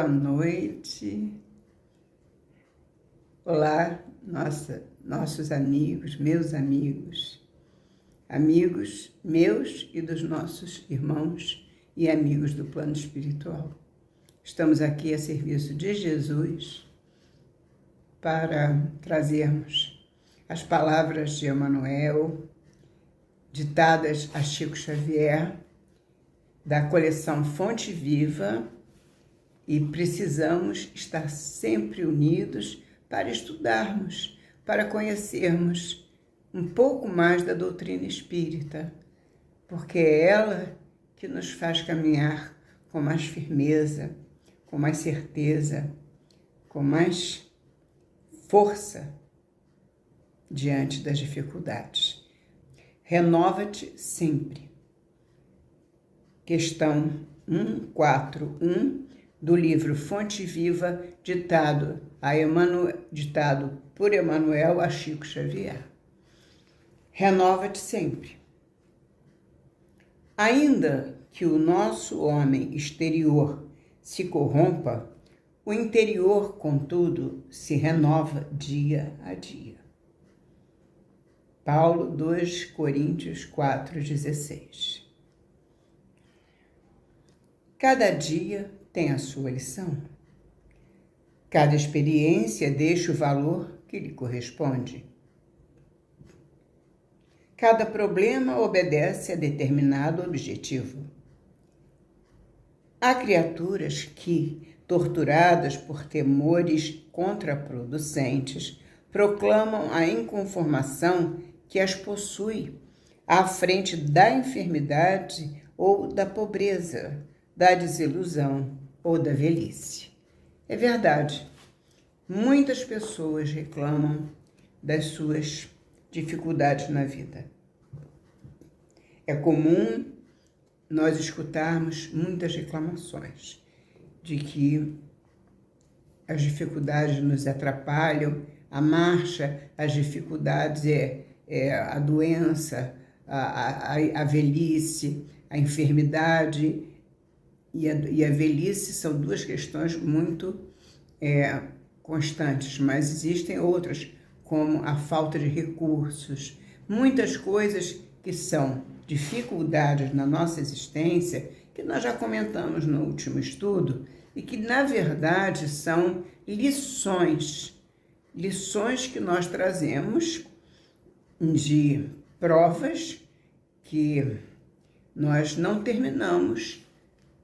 noite. Olá, nossos amigos, amigos meus e dos nossos irmãos e amigos do plano espiritual. Estamos aqui a serviço de Jesus para trazermos as palavras de Emmanuel, ditadas a Chico Xavier, da coleção Fonte Viva, e precisamos estar sempre unidos para estudarmos, para conhecermos um pouco mais da doutrina espírita, porque é ela que nos faz caminhar com mais firmeza, com mais certeza, com mais força diante das dificuldades. Renova-te sempre. Questão 141 do livro Fonte Viva, ditado por Emmanuel a Chico Xavier. Renova-te sempre. Ainda que o nosso homem exterior se corrompa, o interior, contudo, se renova dia a dia. Paulo, 2 Coríntios 4,16. Cada dia tem a sua lição. Cada experiência deixa o valor que lhe corresponde. Cada problema obedece a determinado objetivo. Há criaturas que, torturadas por temores contraproducentes, proclamam a inconformação que as possui à frente da enfermidade ou da pobreza, da desilusão ou da velhice. É verdade, muitas pessoas reclamam das suas dificuldades na vida. É comum nós escutarmos muitas reclamações de que as dificuldades nos atrapalham, a marcha, as dificuldades a doença, a velhice, a enfermidade e a velhice são duas questões muito constantes, mas existem outras, como a falta de recursos, muitas coisas que são dificuldades na nossa existência, que nós já comentamos no último estudo, e que, na verdade, são lições que nós trazemos de provas que nós não terminamos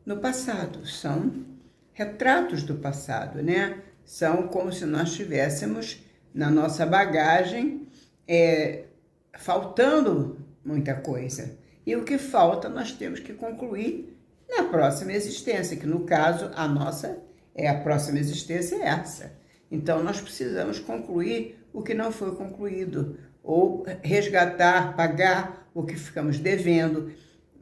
no passado. São retratos do passado, né? São como se nós tivéssemos na nossa bagagem faltando muita coisa. E o que falta nós temos que concluir na próxima existência, que no caso a próxima existência é essa. Então nós precisamos concluir o que não foi concluído, ou resgatar, pagar o que ficamos devendo.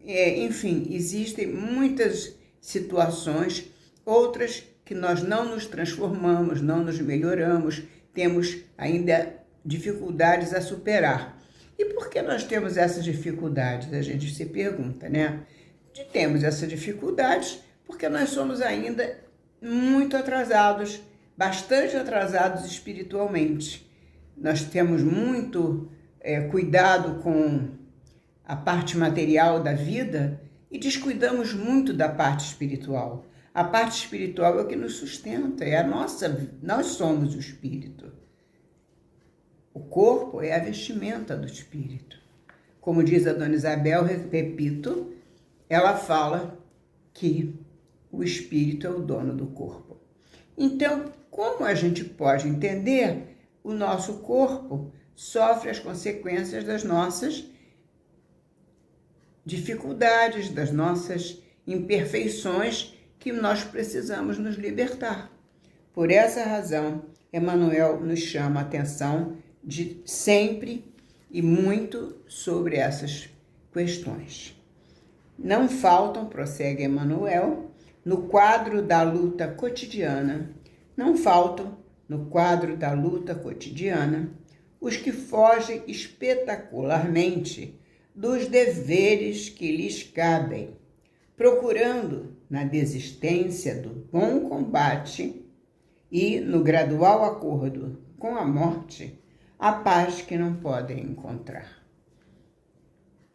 Enfim, existem muitas situações, outras que nós não nos transformamos, não nos melhoramos, temos ainda dificuldades a superar. E por que nós temos essas dificuldades? A gente se pergunta, né? Temos essas dificuldades porque nós somos ainda muito atrasados, bastante atrasados espiritualmente. Nós temos muito cuidado com a parte material da vida e descuidamos muito da parte espiritual. A parte espiritual é o que nos sustenta, nós somos o espírito. O corpo é a vestimenta do espírito. Como diz a Dona Isabel, repito, ela fala que o espírito é o dono do corpo. Então, como a gente pode entender, o nosso corpo sofre as consequências das nossas dificuldades, das nossas imperfeições, que nós precisamos nos libertar. Por essa razão, Emmanuel nos chama a atenção de sempre e muito sobre essas questões. Não faltam, prossegue Emmanuel, no quadro da luta cotidiana, os que fogem espetacularmente dos deveres que lhes cabem, procurando na desistência do bom combate e no gradual acordo com a morte, a paz que não podem encontrar.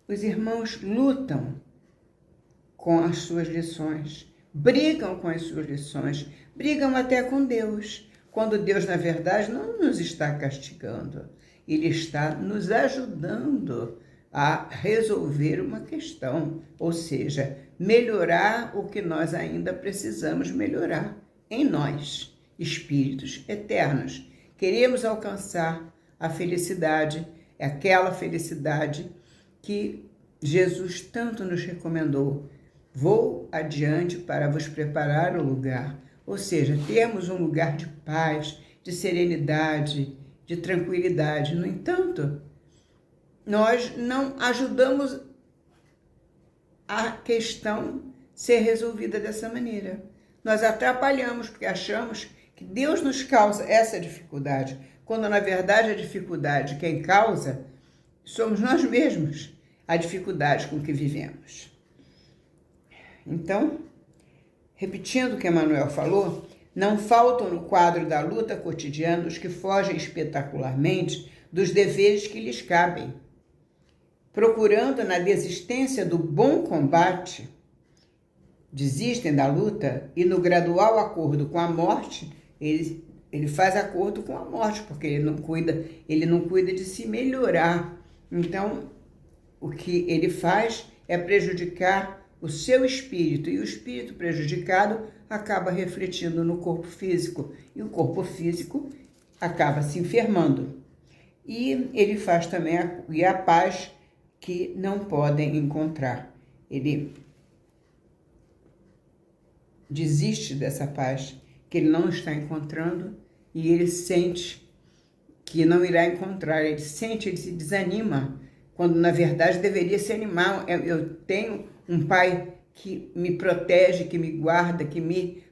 Os irmãos lutam com as suas lições, brigam com as suas lições, brigam até com Deus, quando Deus, na verdade, não nos está castigando. Ele está nos ajudando a resolver uma questão, ou seja, melhorar o que nós ainda precisamos melhorar em nós, espíritos eternos. Queremos alcançar a felicidade, aquela felicidade que Jesus tanto nos recomendou. Vou adiante para vos preparar o lugar, ou seja, termos um lugar de paz, de serenidade, de tranquilidade. No entanto, nós não ajudamos a questão ser resolvida dessa maneira. Nós atrapalhamos porque achamos que Deus nos causa essa dificuldade, quando na verdade a dificuldade quem causa somos nós mesmos, a dificuldade com que vivemos. Então, repetindo o que Emmanuel falou, não faltam no quadro da luta cotidiana os que fogem espetacularmente dos deveres que lhes cabem, procurando na desistência do bom combate, desistem da luta e no gradual acordo com a morte, ele faz acordo com a morte, porque ele não cuida de se melhorar. Então, o que ele faz é prejudicar o seu espírito, e o espírito prejudicado acaba refletindo no corpo físico, e o corpo físico acaba se enfermando. E ele faz também a paz que não podem encontrar. Ele desiste dessa paz que ele não está encontrando e ele sente que não irá encontrar, ele se desanima, quando na verdade deveria se animar. Eu tenho um pai que me protege, que me guarda, que me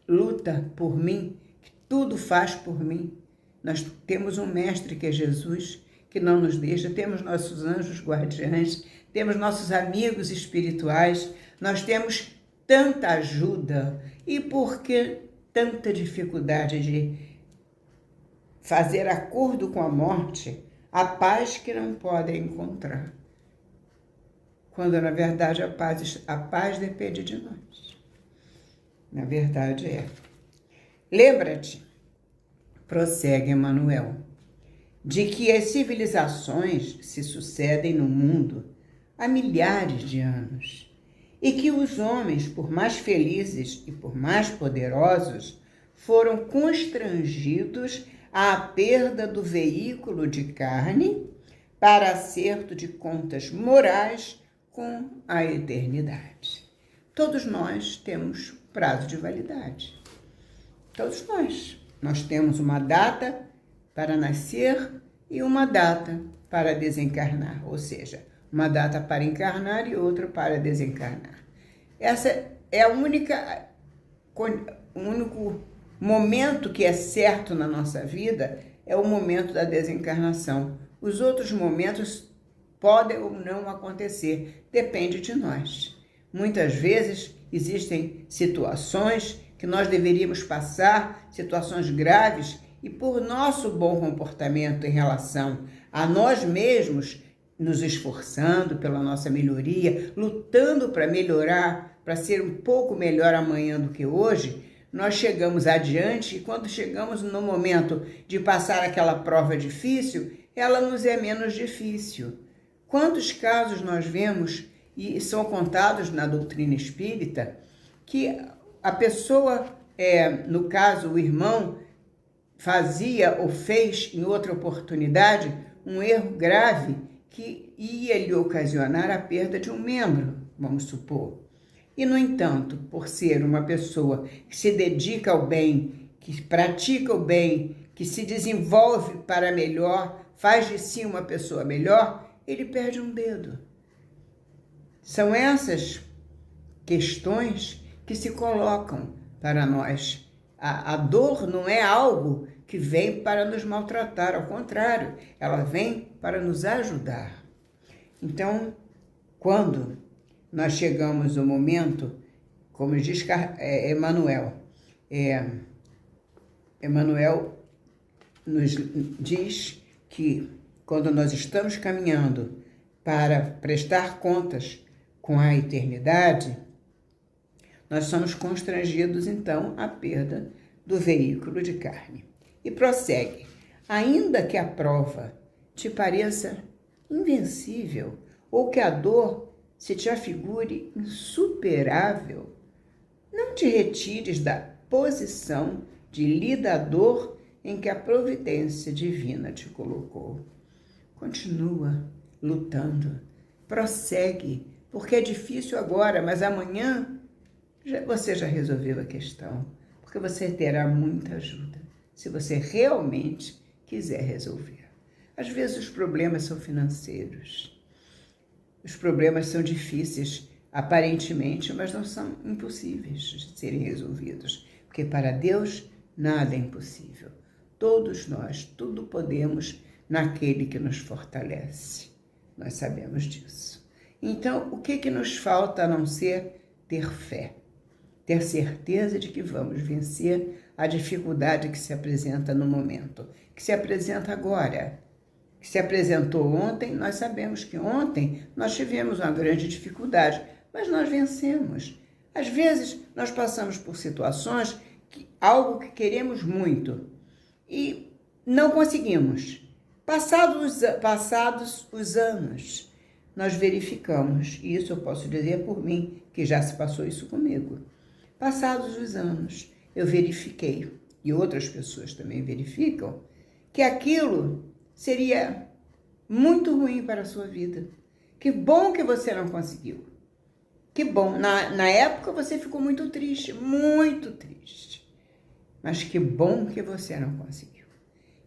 luta por mim, que tudo faz por mim. Nós temos um mestre que é Jesus, que não nos deixa, temos nossos anjos guardiães, temos nossos amigos espirituais, nós temos tanta ajuda. E por que tanta dificuldade de fazer acordo com a morte, a paz que não podem encontrar? Quando, na verdade, a paz depende de nós. Na verdade, é. Lembra-te, prossegue Emmanuel, de que as civilizações se sucedem no mundo há milhares de anos e que os homens, por mais felizes e por mais poderosos, foram constrangidos à perda do veículo de carne para acerto de contas morais com a eternidade. Todos nós temos prazo de validade. Todos nós. Nós temos uma data para nascer e uma data para desencarnar, ou seja, uma data para encarnar e outra para desencarnar. Essa é o único momento que é certo na nossa vida, é o momento da desencarnação. Os outros momentos podem ou não acontecer, depende de nós. Muitas vezes existem situações que nós deveríamos passar, situações graves, e por nosso bom comportamento em relação a nós mesmos, nos esforçando pela nossa melhoria, lutando para melhorar, para ser um pouco melhor amanhã do que hoje, nós chegamos adiante, e quando chegamos no momento de passar aquela prova difícil, ela nos é menos difícil. Quantos casos nós vemos, e são contados na doutrina espírita, que a pessoa, no caso o irmão, fazia ou fez em outra oportunidade um erro grave que ia lhe ocasionar a perda de um membro, vamos supor. E, no entanto, por ser uma pessoa que se dedica ao bem, que pratica o bem, que se desenvolve para melhor, faz de si uma pessoa melhor, ele perde um dedo. São essas questões que se colocam para nós. A dor não é algo que vem para nos maltratar, ao contrário, ela vem para nos ajudar. Então, quando nós chegamos ao momento, como diz Emmanuel, Emmanuel nos diz que quando nós estamos caminhando para prestar contas com a eternidade, nós somos constrangidos, então, à perda do veículo de carne. E prossegue: ainda que a prova te pareça invencível ou que a dor se te afigure insuperável, não te retires da posição de lidador em que a providência divina te colocou. Continua lutando, prossegue, porque é difícil agora, mas amanhã você já resolveu a questão, porque você terá muita ajuda, se você realmente quiser resolver. Às vezes os problemas são financeiros, os problemas são difíceis, aparentemente, mas não são impossíveis de serem resolvidos, porque para Deus nada é impossível. Todos nós, tudo podemos naquele que nos fortalece. Nós sabemos disso. Então, o que nos falta a não ser ter fé? Ter certeza de que vamos vencer a dificuldade que se apresenta no momento, que se apresenta agora, que se apresentou ontem. Nós sabemos que ontem nós tivemos uma grande dificuldade, mas nós vencemos. Às vezes, nós passamos por situações, algo que queremos muito, e não conseguimos. Passados os anos, nós verificamos, e isso eu posso dizer por mim, que já se passou isso comigo. Passados os anos, eu verifiquei, e outras pessoas também verificam, que aquilo seria muito ruim para a sua vida. Que bom que você não conseguiu. Que bom. Na época você ficou muito triste. Mas que bom que você não conseguiu.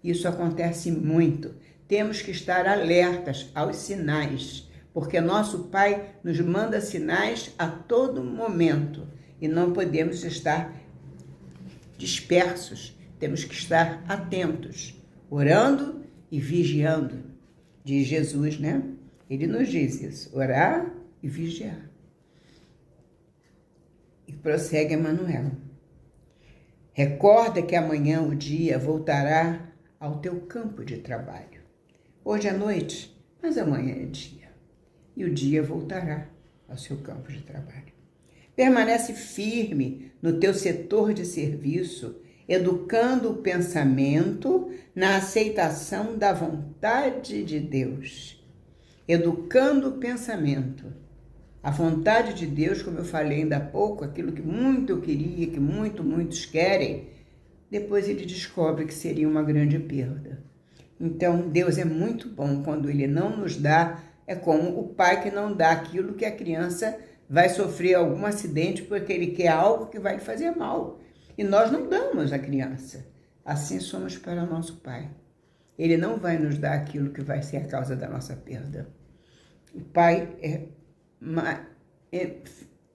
Isso acontece muito. Temos que estar alertas aos sinais, porque nosso Pai nos manda sinais a todo momento e não podemos estar dispersos. Temos que estar atentos, orando e vigiando. Diz Jesus, né? Ele nos diz isso, orar e vigiar. E prossegue Emmanuel. Recorda que amanhã o dia voltará ao teu campo de trabalho. Hoje é noite, mas amanhã é dia. E o dia voltará ao seu campo de trabalho. Permanece firme no teu setor de serviço, educando o pensamento na aceitação da vontade de Deus. Educando o pensamento. A vontade de Deus, como eu falei ainda há pouco, aquilo que muito eu queria, que muitos querem, depois ele descobre que seria uma grande perda. Então, Deus é muito bom quando ele não nos dá, é como o pai que não dá aquilo que a criança vai sofrer algum acidente porque ele quer algo que vai lhe fazer mal. E nós não damos à criança. Assim somos para o nosso Pai. Ele não vai nos dar aquilo que vai ser a causa da nossa perda. O Pai é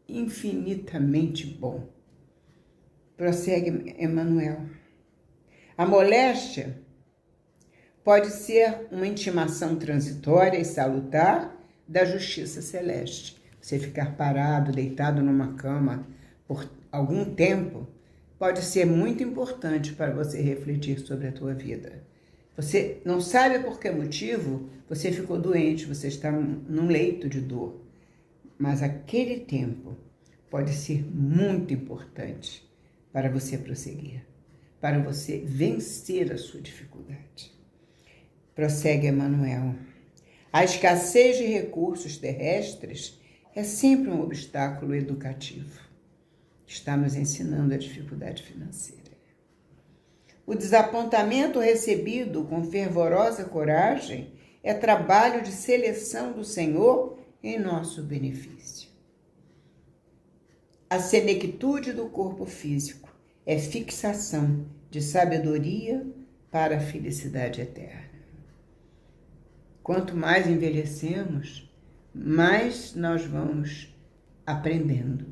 infinitamente bom. Prossegue Emmanuel. A moléstia pode ser uma intimação transitória e salutar da justiça celeste. Você ficar parado, deitado numa cama por algum tempo, pode ser muito importante para você refletir sobre a tua vida. Você não sabe por que motivo você ficou doente, você está num leito de dor. Mas aquele tempo pode ser muito importante para você prosseguir, para você vencer a sua dificuldade. Prossegue Emmanuel. A escassez de recursos terrestres é sempre um obstáculo educativo. Está nos ensinando a dificuldade financeira. O desapontamento recebido com fervorosa coragem é trabalho de seleção do Senhor em nosso benefício. A senectude do corpo físico é fixação de sabedoria para a felicidade eterna. Quanto mais envelhecemos, mais nós vamos aprendendo.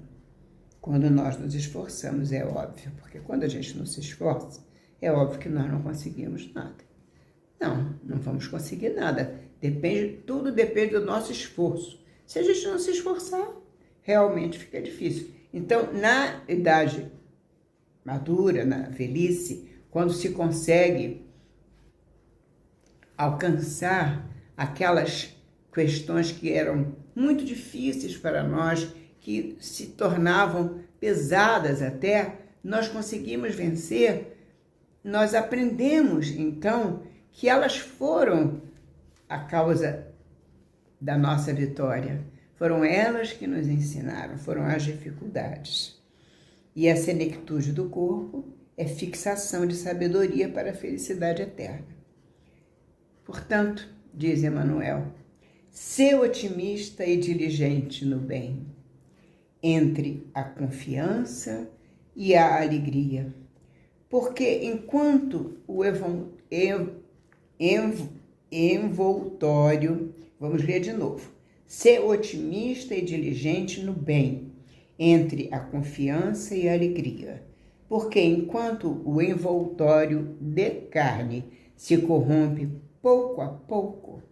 Quando nós nos esforçamos, é óbvio, porque quando a gente não se esforça, é óbvio que nós não conseguimos nada. Não vamos conseguir nada. Tudo depende do nosso esforço. Se a gente não se esforçar, realmente fica difícil. Então, na idade madura, na velhice, quando se consegue alcançar aquelas questões que eram muito difíceis para nós, que se tornavam pesadas até, nós conseguimos vencer, nós aprendemos então que elas foram a causa da nossa vitória. Foram elas que nos ensinaram, foram as dificuldades. E a senectude do corpo é fixação de sabedoria para a felicidade eterna. Portanto, diz Emmanuel, ser otimista e diligente no bem, entre a confiança e a alegria. Porque enquanto o envoltório, vamos ler de novo, ser otimista e diligente no bem, entre a confiança e a alegria. Porque enquanto o envoltório de carne se corrompe pouco a pouco,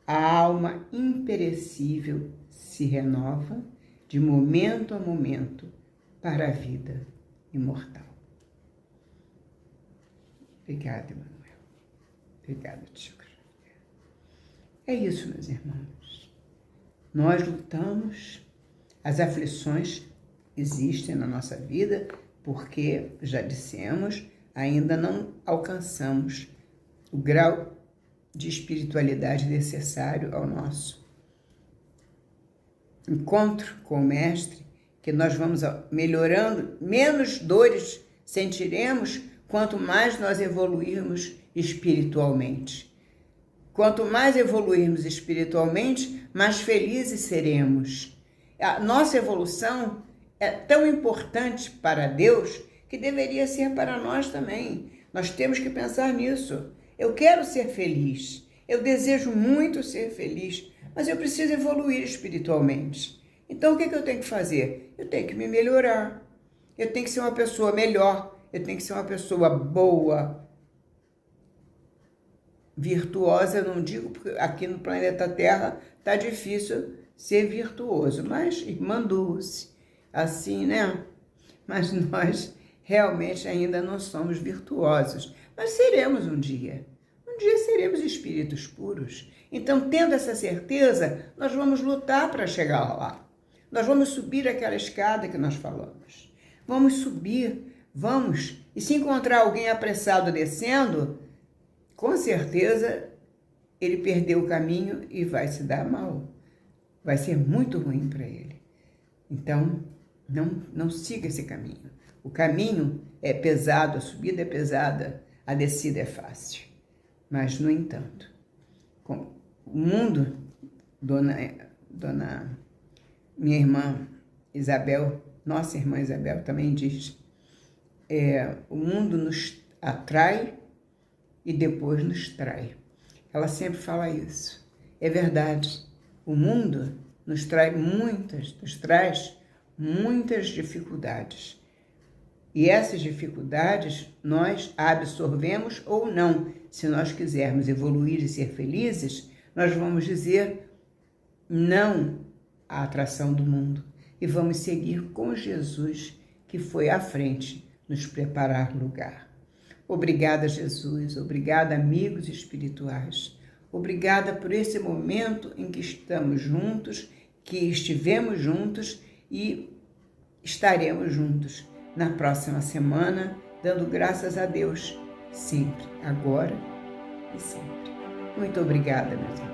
a alma imperecível se renova de momento a momento para a vida imortal. Obrigada, Emmanuel. Obrigada, Chico. É isso, meus irmãos. Nós lutamos, as aflições existem na nossa vida, porque, já dissemos, ainda não alcançamos o grau de espiritualidade necessário ao nosso encontro com o Mestre, que nós vamos melhorando, menos dores sentiremos quanto mais nós evoluirmos espiritualmente. Quanto mais evoluirmos espiritualmente, mais felizes seremos. A nossa evolução é tão importante para Deus que deveria ser para nós também. Nós temos que pensar nisso. Eu quero ser feliz, eu desejo muito ser feliz, mas eu preciso evoluir espiritualmente. Então, o que eu tenho que fazer? Eu tenho que me melhorar, eu tenho que ser uma pessoa melhor, eu tenho que ser uma pessoa boa, virtuosa. Eu não digo porque aqui no planeta Terra está difícil ser virtuoso, mas irmã Dulce, assim, né? Mas nós realmente ainda não somos virtuosos, mas seremos um dia. Um dia seremos espíritos puros. Então, tendo essa certeza, nós vamos lutar para chegar lá. Nós vamos subir aquela escada que nós falamos. Vamos subir, vamos. E se encontrar alguém apressado descendo, com certeza ele perdeu o caminho e vai se dar mal. Vai ser muito ruim para ele. Então, não siga esse caminho. O caminho é pesado, a subida é pesada, a descida é fácil. Mas, no entanto, o mundo, minha irmã Isabel, nossa irmã Isabel também diz, o mundo nos atrai e depois nos trai. Ela sempre fala isso. É verdade. O mundo nos traz muitas dificuldades. E essas dificuldades nós absorvemos ou não. Se nós quisermos evoluir e ser felizes, nós vamos dizer não à atração do mundo e vamos seguir com Jesus, que foi à frente nos preparar lugar. Obrigada, Jesus. Obrigada, amigos espirituais. Obrigada por esse momento em que estamos juntos, que estivemos juntos e estaremos juntos na próxima semana, dando graças a Deus, sempre, agora e sempre. Muito obrigada, meus irmãos.